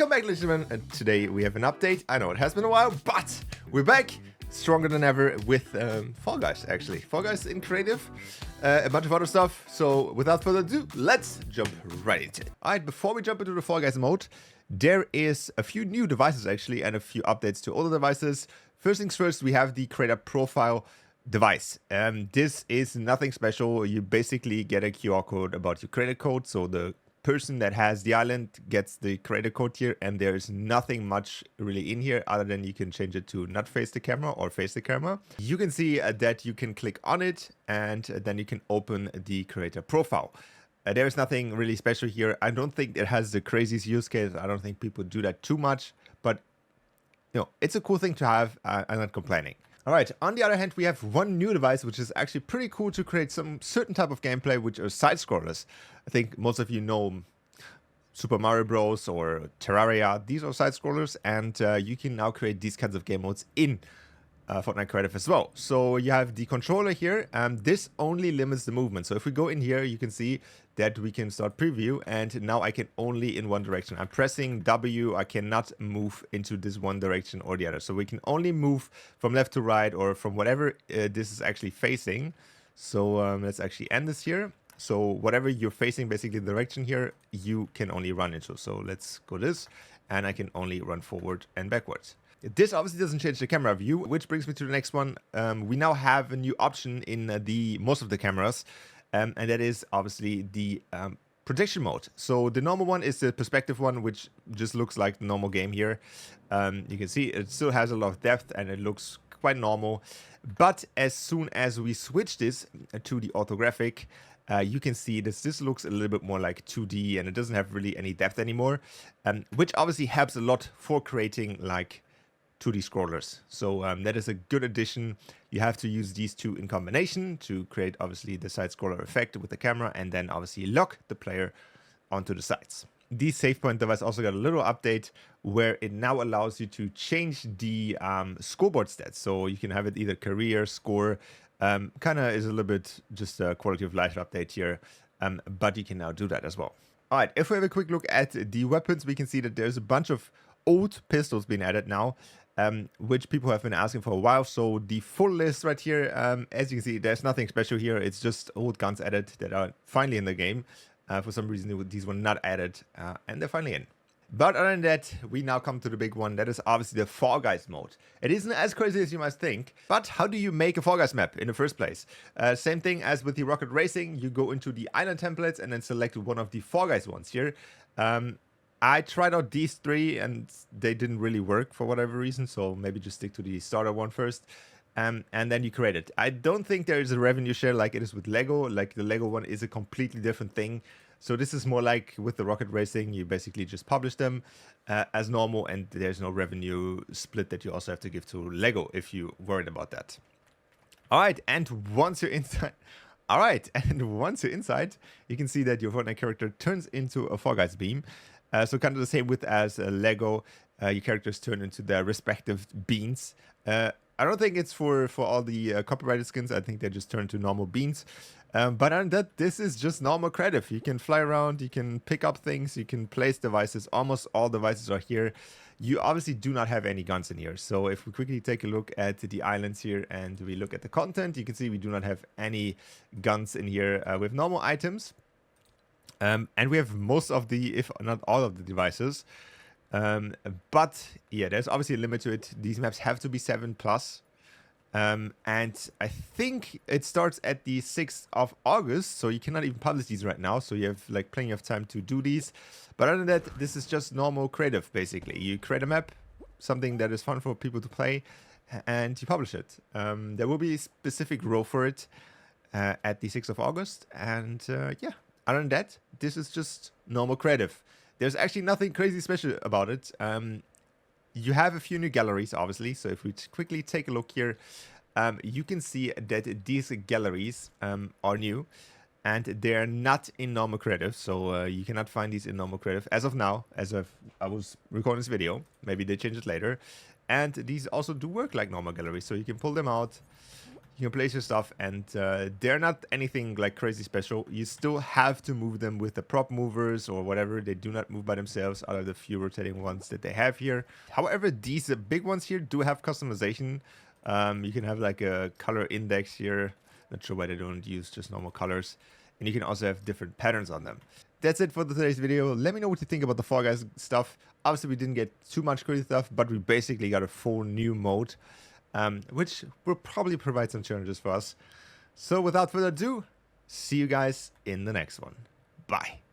Welcome back, ladies and gentlemen, and today we have an update. I know it has been a while, but we're back stronger than ever with Fall Guys, actually. Fall Guys in Creative, a bunch of other stuff. So without further ado, let's jump right into it. Alright, before we jump into the Fall Guys mode, there is a few new devices actually and a few updates to older devices. First things first, we have the Creator Profile device. This is nothing special. You basically get a QR code about your creator code, so the person that has the island gets the creator code here, and there's nothing much really in here other than you can change it to not face the camera or face the camera. You can see that you can click on it and then you can open the creator profile. There's nothing really special here. I don't think it has the craziest use case. I don't think people do that too much, but you know, it's a cool thing to have. I'm not complaining. All right, on the other hand, we have one new device, which is actually pretty cool to create some certain type of gameplay, which are side-scrollers. I think most of you know Super Mario Bros. Or Terraria. These are side-scrollers, and you can now create these kinds of game modes in Fortnite Creative as well. So you have the controller here, and this only limits the movement. So if we go in here, you can see that we can start preview, and now I can only in one direction. I'm pressing W, I cannot move into this one direction or the other. So we can only move from left to right or from whatever this is actually facing. So let's actually end this here. So whatever you're facing, basically the direction here, you can only run into. So let's go this, and I can only run forward and backwards. This obviously doesn't change the camera view, which brings me to the next one. We now have a new option in most of the cameras, and that is obviously the projection mode. So the normal one is the perspective one, which just looks like the normal game here. You can see it still has a lot of depth and it looks quite normal. But as soon as we switch this to the orthographic, you can see this looks a little bit more like 2D and it doesn't have really any depth anymore, which obviously helps a lot for creating like 2D scrollers. So that is a good addition. You have to use these two in combination to create obviously the side scroller effect with the camera, and then obviously lock the player onto the sides. The save point device also got a little update where it now allows you to change the scoreboard stats. So you can have it either career, score, kind of is a little bit just a quality of life update here, but you can now do that as well. All right, if we have a quick look at the weapons, we can see that there's a bunch of old pistols being added now, which people have been asking for a while. So the full list right here, as you can see, there's nothing special here. It's just old guns added that are finally in the game. For some reason, these were not added, and they're finally in. But other than that, we now come to the big one. That is obviously the Fall Guys mode. It isn't as crazy as you might think, but how do you make a Fall Guys map in the first place? Same thing as with the Rocket Racing. You go into the island templates and then select one of the Fall Guys ones here. I tried out these three and they didn't really work for whatever reason, so maybe just stick to the starter one first, and then you create it. I don't think there is a revenue share like it is with Lego. Like the Lego one is a completely different thing. So this is more like with the Rocket Racing, you basically just publish them as normal, and there's no revenue split that you also have to give to Lego if you're worried about that. All right, and once you're inside... All right, and once you're inside, you can see that your Fortnite character turns into a Fall Guys beam. So kind of the same width as Lego. Your characters turn into their respective beans. I don't think it's for all the copyrighted skins. I think they just turn to normal beans. But other than that, this is just normal creative. You can fly around, you can pick up things, you can place devices. Almost all devices are here. You obviously do not have any guns in here. So if we quickly take a look at the islands here and we look at the content, you can see we do not have any guns in here. We have normal items. And we have most of the, if not all of the devices. But yeah, there's obviously a limit to it. These maps have to be 7+. And I think it starts at the 6th of August. So you cannot even publish these right now. So you have like plenty of time to do these. But other than that, this is just normal creative, basically. You create a map, something that is fun for people to play, and you publish it. There will be a specific row for it at the 6th of August. And yeah. Other than that, this is just normal creative. There's actually nothing crazy special about it. You have a few new galleries, obviously. So if we quickly take a look here, you can see that these galleries are new. And they're not in normal creative. So you cannot find these in normal creative as of now, I was recording this video. Maybe they change it later. And these also do work like normal galleries. So you can pull them out. You can place your stuff, and they're not anything like crazy special. You still have to move them with the prop movers or whatever. They do not move by themselves out of the few rotating ones that they have here. However, these big ones here do have customization. You can have like a color index here. Not sure why they don't use just normal colors. And you can also have different patterns on them. That's it for today's video. Let me know what you think about the Fall Guys stuff. Obviously, we didn't get too much crazy stuff, but we basically got a full new mode. Which will probably provide some challenges for us. So without further ado, see you guys in the next one. Bye.